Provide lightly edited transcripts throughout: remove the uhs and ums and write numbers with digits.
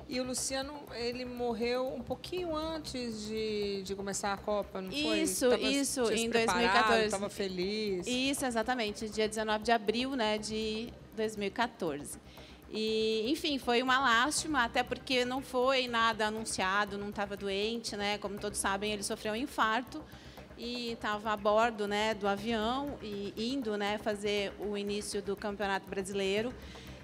E o Luciano, ele morreu um pouquinho antes de começar a Copa, não foi? Isso, em 2014. Estava feliz. Isso, exatamente, dia 19 de abril, né, de 2014. E, enfim, foi uma lástima, até porque não foi nada anunciado, não estava doente, né? Como todos sabem, ele sofreu um infarto e estava a bordo, né, do avião e indo, né, fazer o início do Campeonato Brasileiro.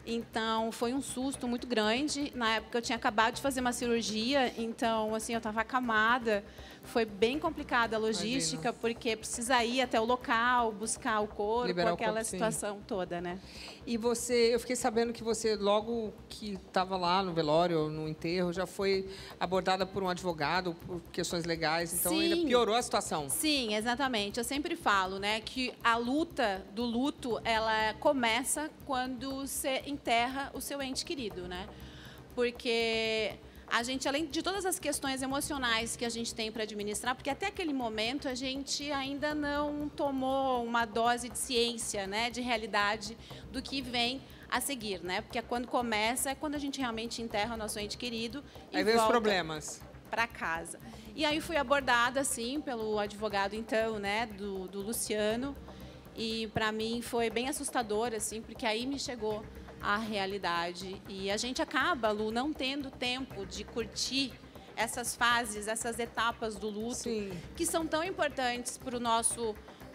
Então, foi um susto muito grande. Na época, eu tinha acabado de fazer uma cirurgia, então, assim, eu estava acamada. Foi bem complicada a logística, Imagina. porque precisa ir até o local, buscar o corpo, Liberar o aquela corpo, sim. situação toda, né? E você, eu fiquei sabendo que você, logo que estava lá no velório, no enterro, já foi abordada por um advogado, por questões legais, então Sim. ainda piorou a situação. Sim, exatamente. Eu sempre falo, né, que a luta do luto, ela começa quando você enterra o seu ente querido, né? Porque a gente, além de todas as questões emocionais que a gente tem para administrar, porque até aquele momento a gente ainda não tomou uma dose de ciência, né, de realidade do que vem a seguir, né? Porque quando começa é quando a gente realmente enterra o nosso ente querido e Aí vem os volta problemas. para casa. E aí fui abordada, assim, pelo advogado, então, né, do Luciano. E, para mim, foi bem assustador, assim, porque aí me chegou a realidade. E a gente acaba, Lu, não tendo tempo de curtir essas fases, essas etapas do luto, Sim. que são tão importantes para o nosso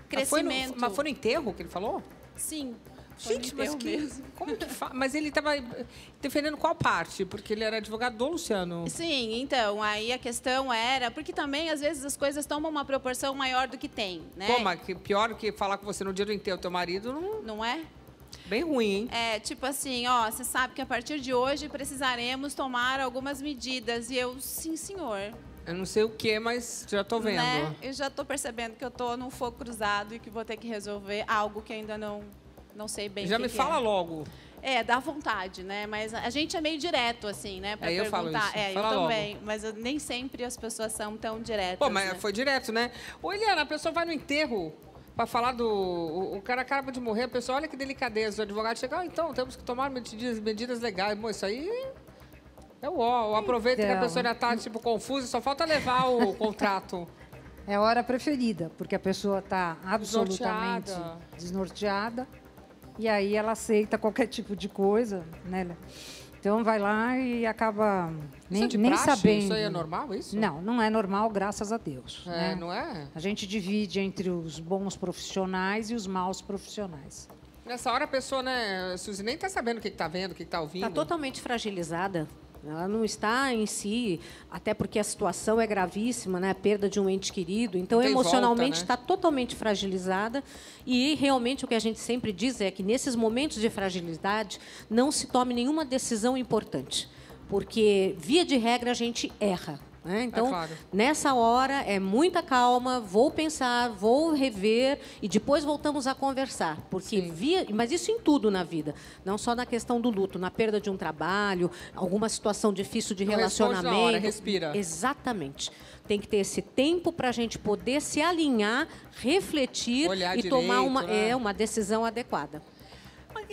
crescimento. Mas foi no enterro que ele falou? Sim. Foi no Gente, mas enterro mesmo. como que mas ele estava defendendo qual parte? Porque ele era advogado do Luciano. Sim, então, aí a questão era... Porque também, às vezes, as coisas tomam uma proporção maior do que tem, né? Pô, mas pior do que falar com você no dia do enterro do teu marido, não... Não é? Bem ruim, hein? É, tipo assim, ó, você sabe que a partir de hoje precisaremos tomar algumas medidas. E eu, sim, senhor. Eu não sei o que, mas já tô vendo. Né? Eu já tô percebendo que eu tô num fogo cruzado e que vou ter que resolver algo que ainda não sei bem o Já que me que fala é. logo. É, dá vontade, né? Mas a gente é meio direto, assim, né? Pra É, eu falo perguntar. isso. É, Fala eu logo. também. Mas nem sempre as pessoas são tão diretas. Pô, mas né? foi direto, né? Ô, Eliana, a pessoa vai no enterro para falar do... O cara acaba de morrer, a pessoa, olha que delicadeza. O advogado chega, então, temos que tomar medidas legais. Bom, isso aí é o ó. Aproveita que a pessoa já tá, tipo, confusa, só falta levar o contrato. É a hora preferida, porque a pessoa está absolutamente Desnorteada. desnorteada e aí ela aceita qualquer tipo de coisa, né? Então vai lá e acaba Isso é de nem praxe? sabendo. Isso aí é normal, isso? Não, não é normal, graças a Deus. É, né? não é? A gente divide entre os bons profissionais e os maus profissionais. Nessa hora a pessoa, né, Suzy, nem tá sabendo o que tá vendo, o que tá ouvindo. Está totalmente fragilizada. Ela não está em si, até porque a situação é gravíssima, né? A perda de um ente querido. Então, Tem emocionalmente, volta, né? está totalmente fragilizada. E, realmente, o que a gente sempre diz é que, nesses momentos de fragilidade, não se tome nenhuma decisão importante. Porque, via de regra, a gente erra. Né? Então, claro. nessa hora, é muita calma, vou pensar, vou rever e depois voltamos a conversar. Porque mas isso em tudo na vida, não só na questão do luto, na perda de um trabalho, alguma situação difícil de Não responde na relacionamento. hora, respira. Exatamente. Tem que ter esse tempo para a gente poder se alinhar, refletir Olhar e tomar direito, né? uma decisão adequada.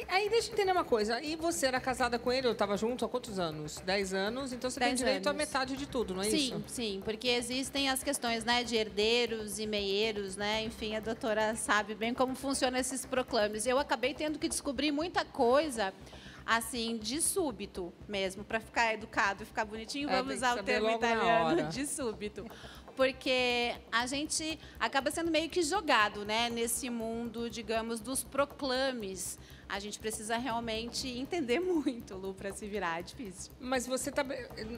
Aí deixa eu entender uma coisa. E você era casada com ele, eu estava junto há quantos anos? 10 anos, então você tem 10 direito à anos. metade de tudo, não é Sim, isso? sim, porque existem as questões, né, de herdeiros e meieiros, né? Enfim, a doutora sabe bem como funcionam esses proclames. Eu acabei tendo que descobrir muita coisa, assim, de súbito mesmo, para ficar educado e ficar bonitinho, É, vamos tem que usar o saber termo logo na italiano hora. de súbito. Porque a gente acaba sendo meio que jogado, né, nesse mundo, digamos, dos proclames. A gente precisa realmente entender muito, Lu, para se virar. É difícil. Mas você tá...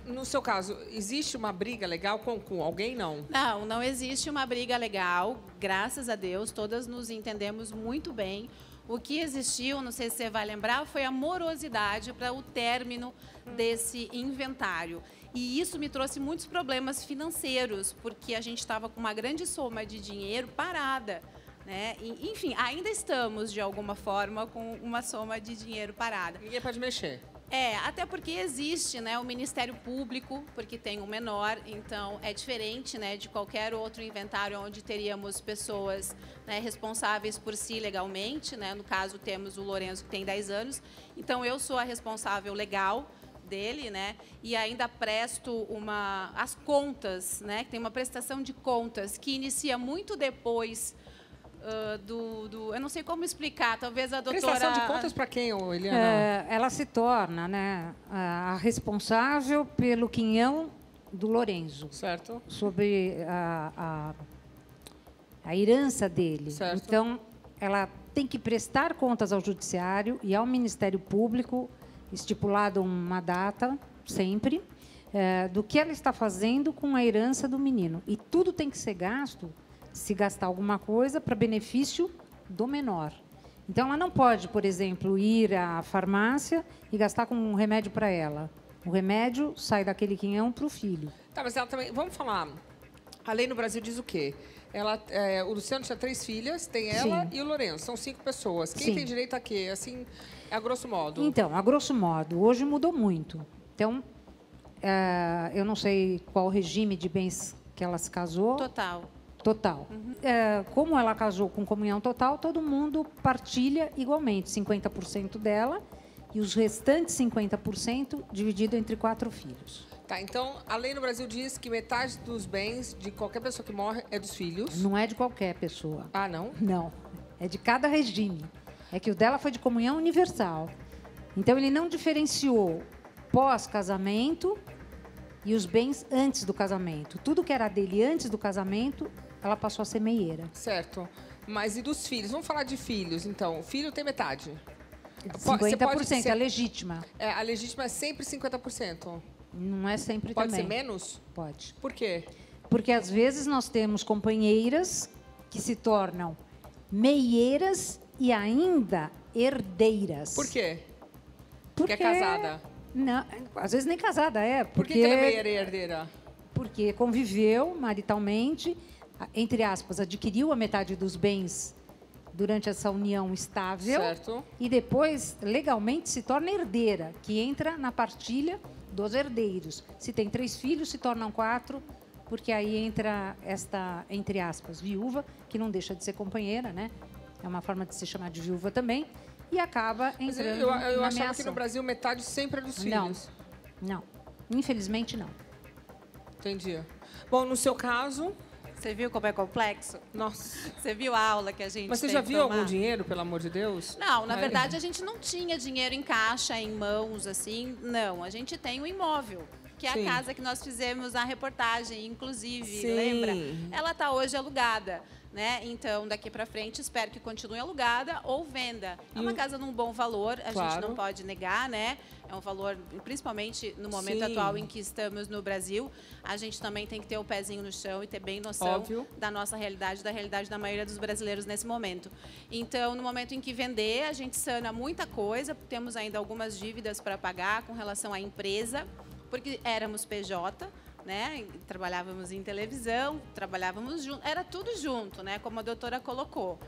No seu caso, existe uma briga legal com alguém, não? Não, não existe uma briga legal, graças a Deus, todas nos entendemos muito bem. O que existiu, não sei se você vai lembrar, foi a morosidade para o término desse inventário. E isso me trouxe muitos problemas financeiros, porque a gente estava com uma grande soma de dinheiro parada. Né? E, enfim, ainda estamos, de alguma forma, com uma soma de dinheiro parada. Ninguém pode mexer. É, até porque existe, né, o Ministério Público, porque tem um menor, então é diferente, né, de qualquer outro inventário onde teríamos pessoas, né, responsáveis por si legalmente, né, no caso temos o Lourenço que tem 10 anos, então eu sou a responsável legal dele, né? E ainda presto as contas, né? Tem uma prestação de contas que inicia muito depois eu não sei como explicar, talvez a doutora... Prestação de contas para quem, Eliana? Ela se torna, né, a responsável pelo quinhão do Lorenzo. Certo. Sobre a herança dele. Certo. Então, ela tem que prestar contas ao Judiciário e ao Ministério Público, estipulado uma data, sempre, do que ela está fazendo com a herança do menino. E tudo tem que ser gasto, se gastar alguma coisa, para benefício do menor. Então, ela não pode, por exemplo, ir à farmácia e gastar com um remédio para ela. O remédio sai daquele quinhão para o filho. Tá, mas ela também... Vamos falar. A lei no Brasil diz o quê? O Luciano tinha 3 filhas, tem ela Sim. e o Lourenço. São 5 pessoas. Quem Sim. tem direito a quê? Assim, a grosso modo. Então, a grosso modo, hoje mudou muito. Então, eu não sei qual regime de bens que ela se casou. Total. Total. Como ela casou com comunhão total, todo mundo partilha igualmente, 50% dela e os restantes 50% dividido entre 4 filhos. Tá, então, a lei no Brasil diz que metade dos bens de qualquer pessoa que morre é dos filhos. Não é de qualquer pessoa. Ah, não? Não. É de cada regime. É que o dela foi de comunhão universal. Então, ele não diferenciou pós-casamento e os bens antes do casamento. Tudo que era dele antes do casamento, ela passou a ser meieira. Certo. Mas e dos filhos? Vamos falar de filhos, então. O filho tem metade. 50%, a legítima. A legítima é sempre 50%. Não é sempre Pode também. ser menos? Pode. Por quê? Porque, às vezes, nós temos companheiras que se tornam meieiras e ainda herdeiras. Por quê? Porque é casada? Não, às vezes nem casada é. Por Porque, que ela é meieira e herdeira? Porque conviveu maritalmente, entre aspas, adquiriu a metade dos bens durante essa união estável. Certo. E depois, legalmente, se torna herdeira, que entra na partilha dos herdeiros. Se tem 3 filhos, se tornam 4, porque aí entra esta, entre aspas, viúva, que não deixa de ser companheira, né? É uma forma de se chamar de viúva também, e acaba Mas entrando eu na achava que ameaça. no Brasil metade sempre é dos filhos. Não. Infelizmente, não. Entendi. Bom, no seu caso... Você viu como é complexo? Nossa. Você viu a aula que a gente Mas você tem já que viu tomar? algum dinheiro, pelo amor de Deus? Não, na verdade, a gente não tinha dinheiro em caixa, em mãos, assim. Não, a gente tem um imóvel, que é Sim. a casa que nós fizemos a reportagem, inclusive, Sim. lembra? Ela está hoje alugada, né? Então, daqui para frente, espero que continue alugada ou venda. É uma casa num bom valor, a gente Claro. não pode negar, né? É um valor, principalmente no momento Sim. atual em que estamos no Brasil, a gente também tem que ter o pezinho no chão e ter bem noção Óbvio. da nossa realidade, da realidade da maioria dos brasileiros nesse momento. Então, no momento em que vender, a gente sana muita coisa, temos ainda algumas dívidas para pagar com relação à empresa, porque éramos PJ, né? Trabalhávamos em televisão, trabalhávamos junto, era tudo junto, né? Como a doutora colocou.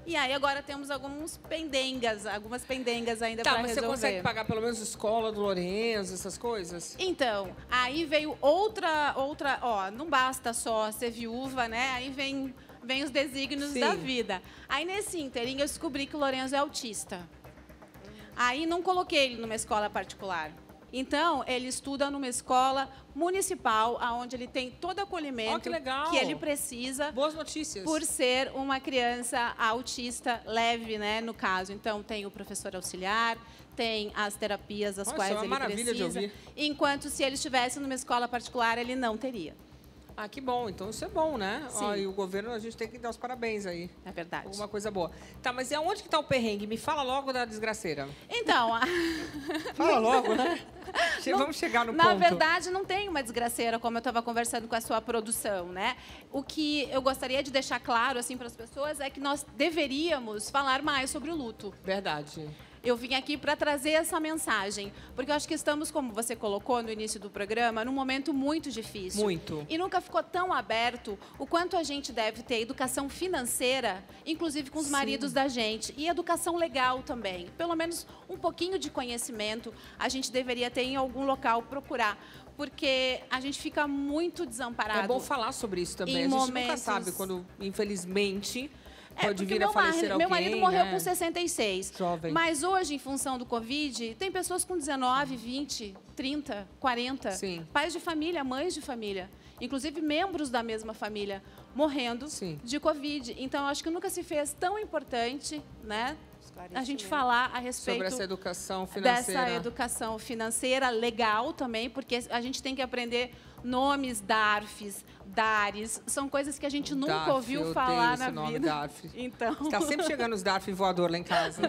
E aí agora temos algumas pendengas ainda Tá, para mas resolver. você consegue pagar pelo menos escola do Lourenço, essas coisas? Então, aí veio outra, ó, não basta só ser viúva, né? Aí vem os desígnios Sim. da vida. Aí nesse inteirinho eu descobri que o Lourenço é autista. Aí não coloquei ele numa escola particular. Então, ele estuda numa escola municipal, onde ele tem todo o acolhimento Ó, que legal. que ele precisa Boas notícias. por ser uma criança autista leve, né, no caso. Então, tem o professor auxiliar, tem as terapias das Nossa, quais é uma ele maravilha de precisa. ouvir. Enquanto se ele estivesse numa escola particular, ele não teria. Ah, que bom. Então isso é bom, né? Sim. Ó, e o governo, a gente tem que dar os parabéns aí. É verdade. Alguma coisa boa. Tá, mas e aonde que tá o perrengue? Me fala logo da desgraceira. Então, Fala logo, né? Vamos chegar no na ponto. verdade, não tem uma desgraceira, como eu estava conversando com a sua produção, né? O que eu gostaria de deixar claro assim para as pessoas é que nós deveríamos falar mais sobre o luto. Verdade. Eu vim aqui para trazer essa mensagem, porque eu acho que estamos, como você colocou no início do programa, num momento muito difícil. Muito. E nunca ficou tão aberto o quanto a gente deve ter educação financeira, inclusive com os maridos da gente, e educação legal também. Pelo menos um pouquinho de conhecimento a gente deveria ter em algum local, procurar. Porque a gente fica muito desamparado. É bom falar sobre isso também. Em A gente nunca momentos- sabe quando, infelizmente, pode porque vir a falecer alguém, meu marido morreu né? com 66. Jovem. Mas hoje, em função do Covid, tem pessoas com 19, 20, 30, 40. Sim. Pais de família, mães de família, inclusive membros da mesma família, morrendo Sim. de Covid. Então, eu acho que nunca se fez tão importante, né, a gente falar a respeito Sobre essa educação financeira. dessa educação financeira legal também, porque a gente tem que aprender nomes, DARFs, DARES, são coisas que a gente nunca DARF, ouviu eu falar odeio na esse nome, vida. DARF. Então, Está sempre chegando os DARF voador lá em casa.